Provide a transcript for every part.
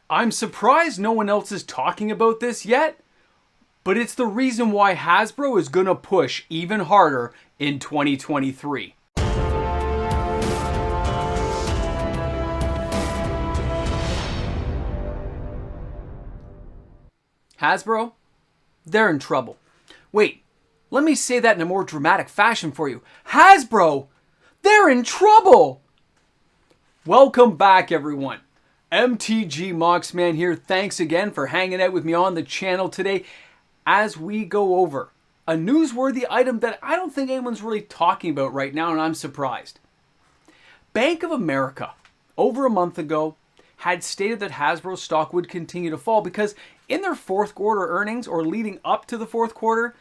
I'm surprised no one else is talking about this yet, but it's the reason why Hasbro is going to push even harder in 2023. Hasbro, they're in trouble. Wait, let me say that in a more dramatic fashion for you. Hasbro, they're in trouble! Welcome back, everyone. MTG Moxman here. Thanks again for hanging out with me on the channel today as we go over a newsworthy item that I don't think anyone's really talking about right now, and I'm surprised. Bank of America, over a month ago, had stated that Hasbro stock would continue to fall because in their fourth quarter earnings, or leading up to the fourth quarter,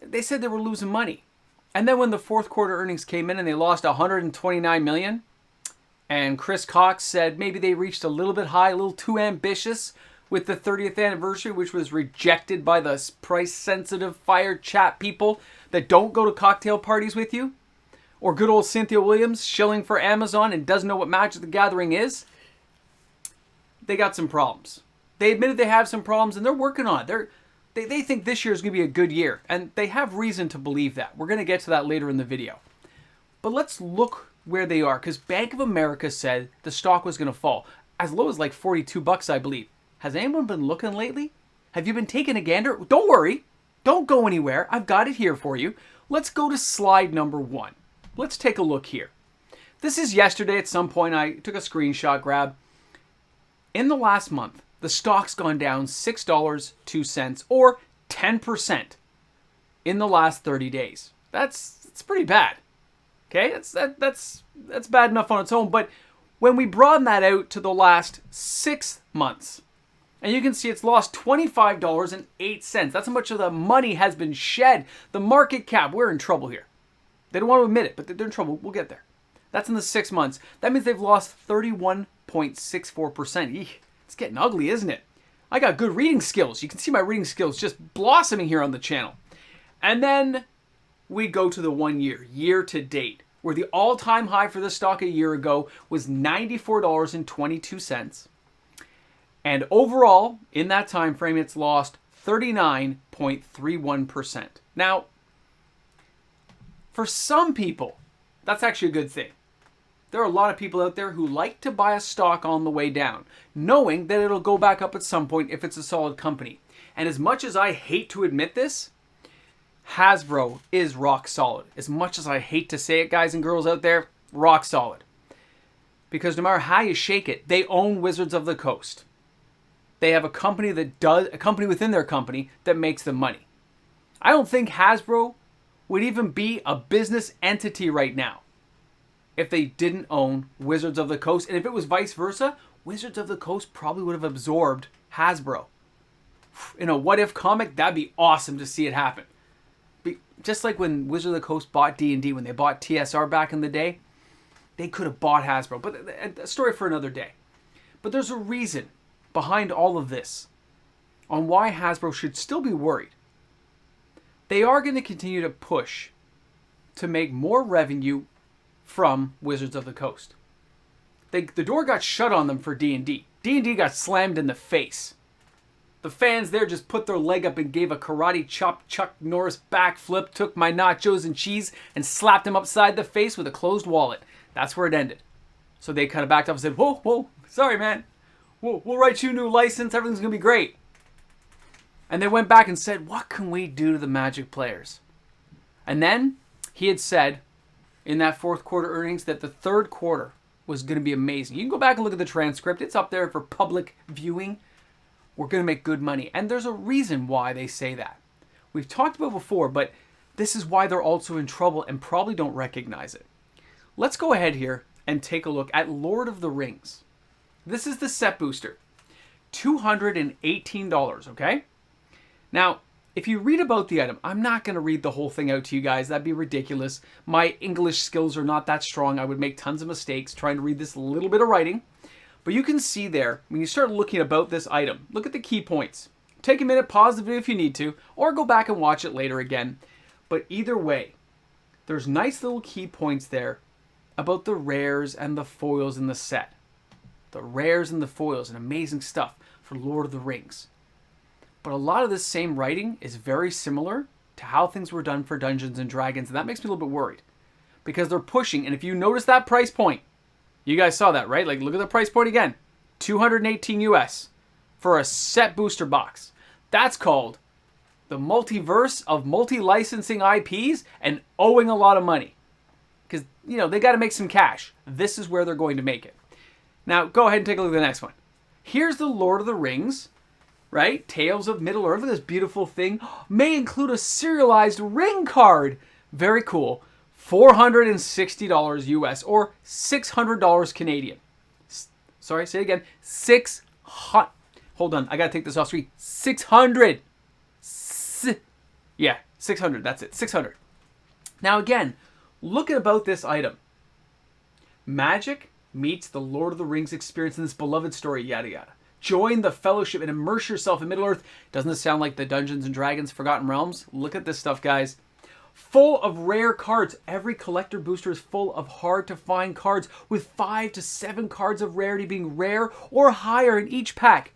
they said they were losing money. And then when the fourth quarter earnings came in and they lost $129 million, and Chris Cox said maybe they reached a little bit high, a little too ambitious with the 30th anniversary, which was rejected by the price-sensitive fire chat people that don't go to cocktail parties with you, or good old Cynthia Williams shilling for Amazon and doesn't know what Magic the Gathering is. They got some problems. They admitted they have some problems, and they're working on it. They think this year is going to be a good year, and they have reason to believe that. We're going to get to that later in the video. But let's look where they are, because Bank of America said the stock was going to fall as low as like $42, I believe. Has anyone been looking lately? Have you been taking a gander? Don't worry. Don't go anywhere. I've got it here for you. Let's go to slide number 1. Let's take a look here. This is yesterday at some point. I took a screenshot grab. In the last month, the stock's gone down $6.02 or 10% in the last 30 days. That's pretty bad. Okay, that's bad enough on its own. But when we broaden that out to the last 6 months, and you can see it's lost $25.08. That's how much of the money has been shed. The market cap, we're in trouble here. They don't want to admit it, but they're in trouble. We'll get there. That's in the 6 months. That means they've lost 31.64%. Eek, it's getting ugly, isn't it? I got good reading skills. You can see my reading skills just blossoming here on the channel. And then we go to the 1 year, year to date, where the all-time high for this stock a year ago was $94.22. And overall, in that time frame, it's lost 39.31%. Now, for some people, that's actually a good thing. There are a lot of people out there who like to buy a stock on the way down, knowing that it'll go back up at some point if it's a solid company. And as much as I hate to admit this, Hasbro is rock solid. As much as I hate to say it, guys and girls out there, rock solid. Because no matter how you shake it, they own Wizards of the Coast. They have a company within their company that makes them money. I don't think Hasbro would even be a business entity right now if they didn't own Wizards of the Coast. And if it was vice versa, Wizards of the Coast probably would have absorbed Hasbro. In a what-if comic, that'd be awesome to see it happen. Just like when Wizards of the Coast bought D&D, when they bought TSR back in the day, they could have bought Hasbro. But a story for another day. But there's a reason behind all of this on why Hasbro should still be worried. They are going to continue to push to make more revenue from Wizards of the Coast. The door got shut on them for D&D. D&D got slammed in the face. The fans there just put their leg up and gave a karate chop Chuck Norris backflip, took my nachos and cheese, and slapped him upside the face with a closed wallet. That's where it ended. So they kind of backed up and said, whoa, sorry, man. We'll write you a new license. Everything's going to be great. And they went back and said, what can we do to the Magic players? And then he had said in that fourth quarter earnings that the third quarter was going to be amazing. You can go back and look at the transcript. It's up there for public viewing. We're going to make good money. And there's a reason why they say that. We've talked about it before, but this is why they're also in trouble and probably don't recognize it. Let's go ahead here and take a look at Lord of the Rings. This is the set booster. $218, okay? Now, if you read about the item, I'm not going to read the whole thing out to you guys. That'd be ridiculous. My English skills are not that strong. I would make tons of mistakes trying to read this little bit of writing. But you can see there, when you start looking about this item, look at the key points. Take a minute, pause the video if you need to, or go back and watch it later again. But either way, there's nice little key points there about the rares and the foils in the set. the rares and the foils and amazing stuff for Lord of the Rings. But a lot of this same writing is very similar to how things were done for Dungeons and Dragons, and that makes me a little bit worried. Because they're pushing, and if you notice that price point, you guys saw that, right? Like, look at the price point again. $218 US for a set booster box. That's called the multiverse of multi-licensing IPs and owing a lot of money. Because, you know, they got to make some cash. This is where they're going to make it. Now, go ahead and take a look at the next one. Here's the Lord of the Rings, right? Tales of Middle-earth. Look at this beautiful thing. May include a serialized ring card. Very cool. $460 US or $600 Canadian. Sorry, say it again. 600. Hold on, I gotta take this off screen. 600. Yeah, 600. That's it. 600. Now again, look at about this item. Magic meets the Lord of the Rings experience in this beloved story, yada yada. Join the fellowship and immerse yourself in Middle-earth. Doesn't this sound like the Dungeons and Dragons Forgotten Realms? Look at this stuff, guys. Full of rare cards. Every collector booster is full of hard-to-find cards with 5 to 7 cards of rarity being rare or higher in each pack.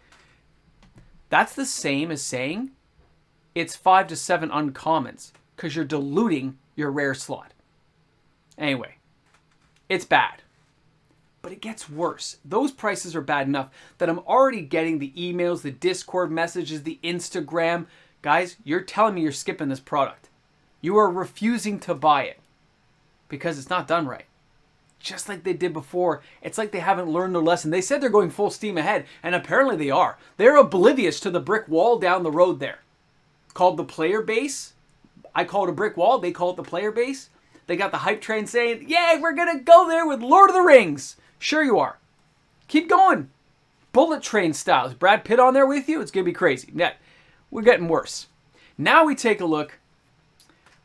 That's the same as saying it's 5 to 7 uncommons because you're diluting your rare slot. Anyway, it's bad. But it gets worse. Those prices are bad enough that I'm already getting the emails, the Discord messages, the Instagram. Guys, you're telling me you're skipping this product. You are refusing to buy it because it's not done right. Just like they did before. It's like they haven't learned their lesson. They said they're going full steam ahead, and apparently they are. They're oblivious to the brick wall down the road there. Called the player base. I call it a brick wall. They call it the player base. They got the hype train saying, yay, we're going to go there with Lord of the Rings. Sure you are. Keep going. Bullet train style. Is Brad Pitt on there with you? It's going to be crazy. Yeah, we're getting worse. Now we take a look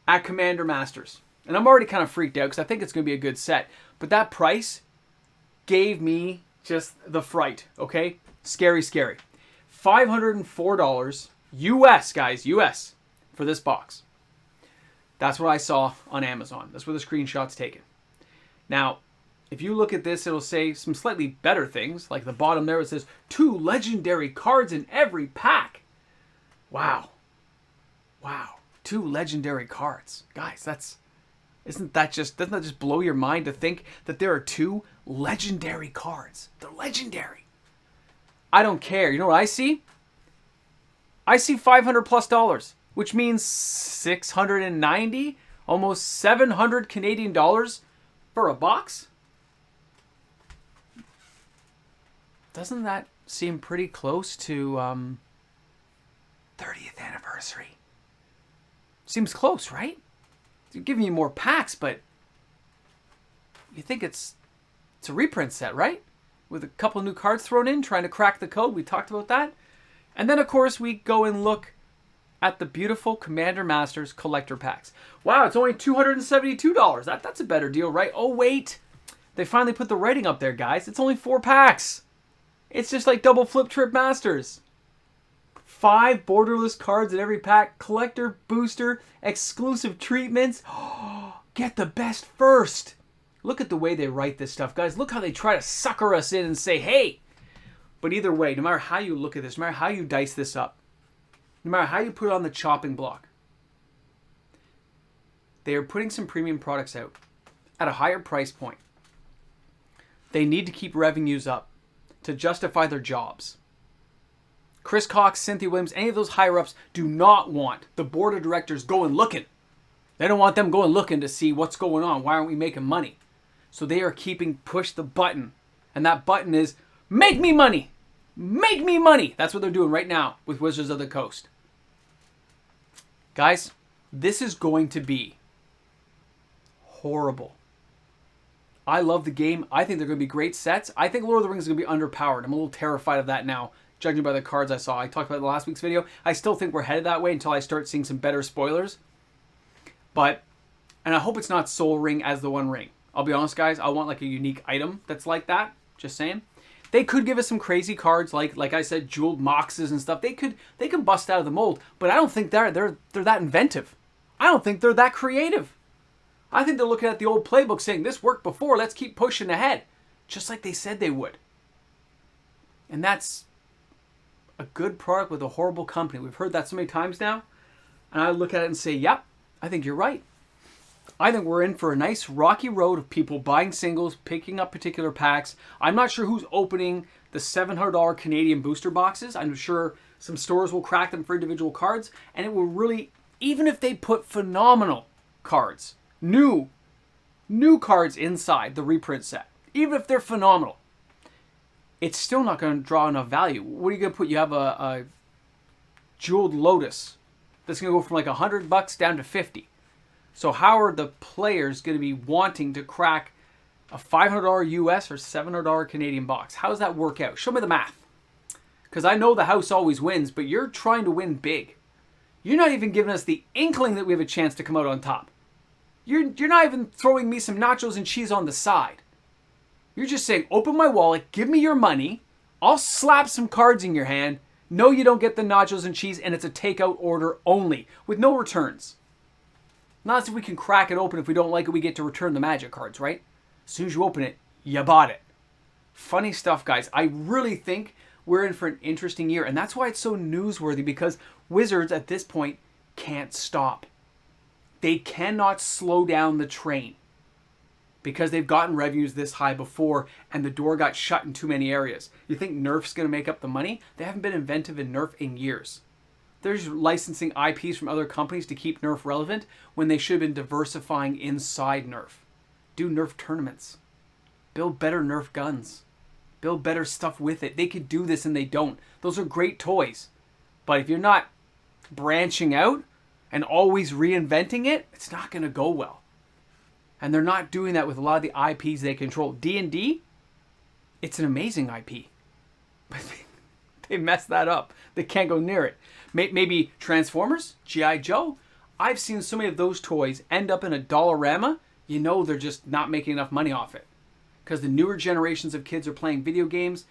at Commander Masters. And I'm already kind of freaked out because I think it's going to be a good set. But that price gave me just the fright, okay? Scary, scary. $504 US, guys, US, for this box. That's what I saw on Amazon. That's where the screenshot's taken. Now, if you look at this, it'll say some slightly better things. Like the bottom there, it says 2 legendary cards in every pack. Wow. Wow. 2 legendary cards. Guys, doesn't that just blow your mind to think that there are 2 legendary cards? They're legendary. I don't care. You know what I see? I see $500+, which means 690, almost 700 Canadian dollars for a box. Doesn't that seem pretty close to 30th anniversary? Seems close, right? They're giving you more packs, but you think it's a reprint set, right? With a couple new cards thrown in, trying to crack the code. We talked about that. And then, of course, we go and look at the beautiful Commander Masters collector packs. Wow, it's only $272. That's a better deal, right? Oh, wait. They finally put the rating up there, guys. It's only 4 packs. It's just like double flip trip Masters. 5 borderless cards in every pack. Collector, booster, exclusive treatments. Get the best first. Look at the way they write this stuff, guys. Look how they try to sucker us in and say, hey. But either way, no matter how you look at this, no matter how you dice this up, no matter how you put it on the chopping block, they are putting some premium products out at a higher price point. They need to keep revenues up to justify their jobs. Chris Cox, Cynthia Williams, any of those higher-ups do not want the board of directors going looking. They don't want them going looking to see what's going on. Why aren't we making money? So they are keeping push the button. And that button is, make me money. Make me money. That's what they're doing right now with Wizards of the Coast. Guys, this is going to be horrible. I love the game. I think they're going to be great sets. I think Lord of the Rings is going to be underpowered. I'm a little terrified of that now, judging by the cards I saw. I talked about it in last week's video. I still think we're headed that way until I start seeing some better spoilers. But, and I hope it's not Soul Ring as the One Ring. I'll be honest, guys. I want like a unique item that's like that. Just saying. They could give us some crazy cards like I said, jeweled moxes and stuff. They could bust out of the mold. But I don't think they're that inventive. I don't think they're that creative. I think they're looking at the old playbook saying, this worked before, let's keep pushing ahead. Just like they said they would. And that's a good product with a horrible company. We've heard that so many times now. And I look at it and say, yep, I think you're right. I think we're in for a nice rocky road of people buying singles, picking up particular packs. I'm not sure who's opening the $700 Canadian booster boxes. I'm sure some stores will crack them for individual cards. And it will really, even if they put phenomenal cards, new cards inside the reprint set, even if they're phenomenal, it's still not going to draw enough value. What are you going to put? You have a jeweled lotus that's going to go from like $100 down to 50. So how are the players going to be wanting to crack a $500 US or $700 Canadian box? How does that work out? Show me the math. Because I know the house always wins, but you're trying to win big. You're not even giving us the inkling that we have a chance to come out on top. You're not even throwing me some nachos and cheese on the side. You're just saying, open my wallet, give me your money, I'll slap some cards in your hand. No, you don't get the nachos and cheese, and it's a takeout order only, with no returns. Not as if we can crack it open. If we don't like it, we get to return the magic cards, right? As soon as you open it, you bought it. Funny stuff, guys. I really think we're in for an interesting year, and that's why it's so newsworthy, because Wizards at this point can't stop. They cannot slow down the train, because they've gotten revenues this high before and the door got shut in too many areas. You think Nerf's going to make up the money? They haven't been inventive in Nerf in years. They're just licensing IPs from other companies to keep Nerf relevant when they should have been diversifying inside Nerf. Do Nerf tournaments. Build better Nerf guns. Build better stuff with it. They could do this and they don't. Those are great toys. But if you're not branching out and always reinventing it, it's not going to go well. And they're not doing that with a lot of the IPs they control. D&D, it's an amazing IP. But they messed that up. They can't go near it. Maybe Transformers, G.I. Joe. I've seen so many of those toys end up in a Dollarama. You know they're just not making enough money off it. Because the newer generations of kids are playing video games.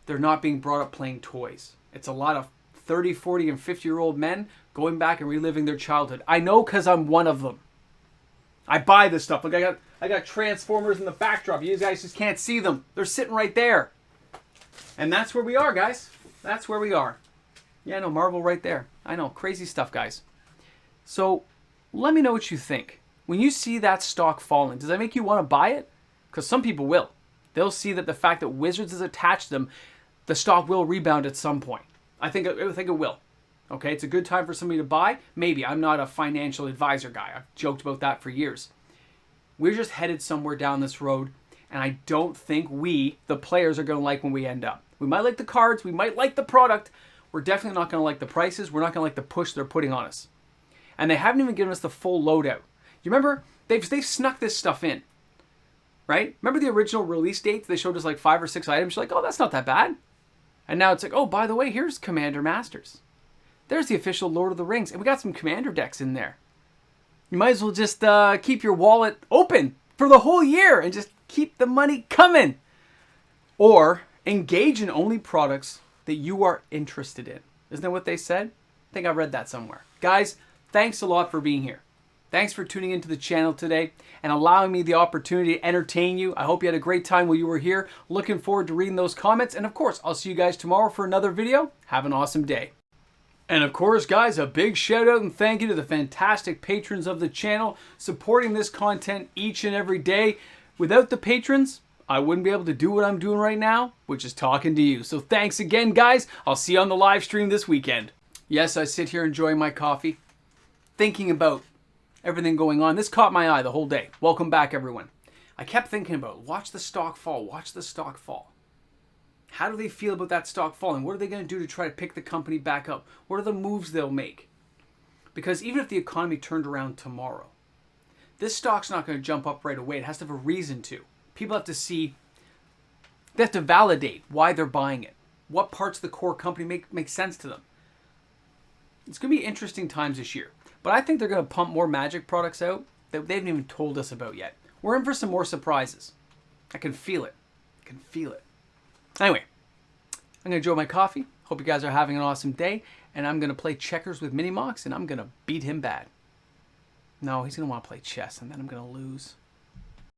They're not being brought up playing toys. It's a lot of 30, 40, and 50-year-old men going back and reliving their childhood. I know because I'm one of them. I buy this stuff. Look, I got Transformers in the backdrop. You guys just can't see them. They're sitting right there. And that's where we are, guys. That's where we are. Yeah, I know, Marvel right there. I know, crazy stuff, guys. So, let me know what you think. When you see that stock falling, does that make you want to buy it? Because some people will. They'll see that the fact that Wizards is attached to them, the stock will rebound at some point. I think it will. Okay, it's a good time for somebody to buy. Maybe. I'm not a financial advisor guy. I've joked about that for years. We're just headed somewhere down this road, and I don't think we, the players, are going to like when we end up. We might like the cards. We might like the product. We're definitely not going to like the prices. We're not going to like the push they're putting on us. And they haven't even given us the full loadout. You remember? They've snuck this stuff in. Right? Remember the original release date? They showed us like 5 or 6 items. You're like, oh, that's not that bad. And now it's like, oh, by the way, here's Commander Masters. There's the official Lord of the Rings. And we got some Commander decks in there. You might as well just keep your wallet open for the whole year and just keep the money coming. Or engage in only products that you are interested in. Isn't that what they said? I think I read that somewhere. Guys, thanks a lot for being here. Thanks for tuning into the channel today and allowing me the opportunity to entertain you. I hope you had a great time while you were here. Looking forward to reading those comments. And of course, I'll see you guys tomorrow for another video. Have an awesome day. And of course, guys, a big shout out and thank you to the fantastic patrons of the channel supporting this content each and every day. Without the patrons, I wouldn't be able to do what I'm doing right now, which is talking to you. So thanks again, guys. I'll see you on the live stream this weekend. Yes, I sit here enjoying my coffee, thinking about everything going on. This caught my eye the whole day. Welcome back, everyone. I kept thinking about, watch the stock fall, watch the stock fall. How do they feel about that stock falling? What are they going to do to try to pick the company back up? What are the moves they'll make? Because even if the economy turned around tomorrow, this stock's not going to jump up right away. It has to have a reason to. People have to see, they have to validate why they're buying it. What parts of the core company make sense to them. It's going to be interesting times this year. But I think they're going to pump more Magic products out that they haven't even told us about yet. We're in for some more surprises. I can feel it. I can feel it. Anyway, I'm going to enjoy my coffee. Hope you guys are having an awesome day. And I'm going to play checkers with Minimox, and I'm going to beat him bad. No, he's going to want to play chess, and then I'm going to lose.